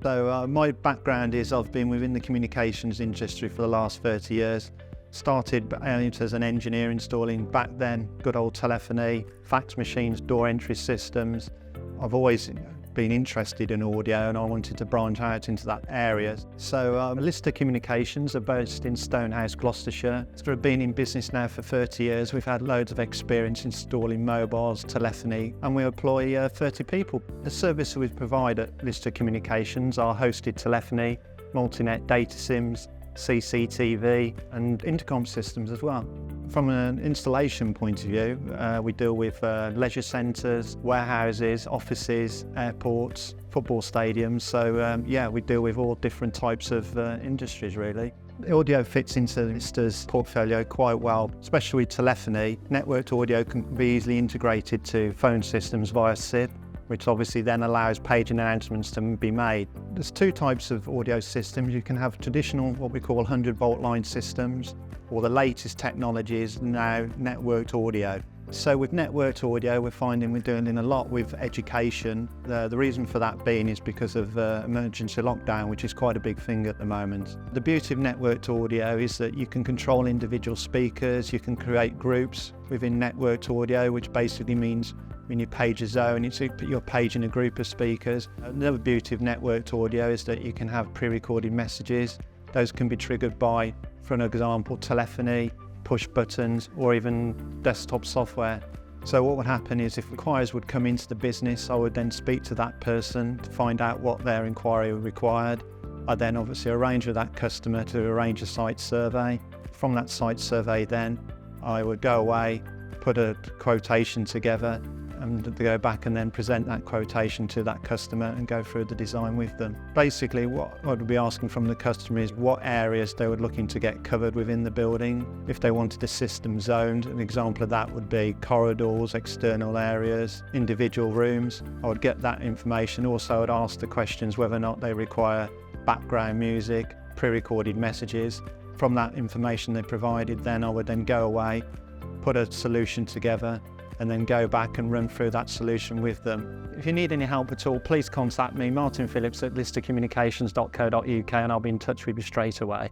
So my background is I've been within the communications industry for the last 30 years. Started as an engineer installing back then good old telephony, fax machines, door entry systems. I've always been interested in audio and I wanted to branch out into that area. So Lister Communications are based in Stonehouse, Gloucestershire. We've been in business now for 30 years. We've had loads of experience installing mobiles, telephony, and we employ 30 people. The service we provide at Lister Communications are hosted telephony, multi-net data SIMs, CCTV and intercom systems as well. From an installation point of view, we deal with leisure centres, warehouses, offices, airports, football stadiums. So yeah, we deal with all different types of industries really. The audio fits into Lister's portfolio quite well, especially with telephony. Networked audio can be easily integrated to phone systems via SIP, which obviously then allows page announcements to be made. There's two types of audio systems. You can have traditional, what we call 100-volt line systems, or the latest technologies now networked audio. So with networked audio, we're finding we're doing a lot with education. The reason for that being is because of emergency lockdown, which is quite a big thing at the moment. The beauty of networked audio is that you can control individual speakers, you can create groups within networked audio, which basically means when you page a zone, you put your page in a group of speakers. Another beauty of networked audio is that you can have pre-recorded messages. Those can be triggered by, for an example, telephony, push buttons, or even desktop software. So what would happen is if inquiries would come into the business, I would then speak to that person to find out what their inquiry required. I'd then obviously arrange with that customer to arrange a site survey. From that site survey then, I would go away, put a quotation together, and go back and then present that quotation to that customer and go through the design with them. Basically what I would be asking from the customer is what areas they were looking to get covered within the building. If they wanted a system zoned, an example of that would be corridors, external areas, individual rooms. I would get that information. Also I'd ask the questions whether or not they require background music, pre-recorded messages. From that information they provided, then I would then go away, put a solution together, and then go back and run through that solution with them. If you need any help at all, please contact me, Martyn Phillips at listercommunications.co.uk, and I'll be in touch with you straight away.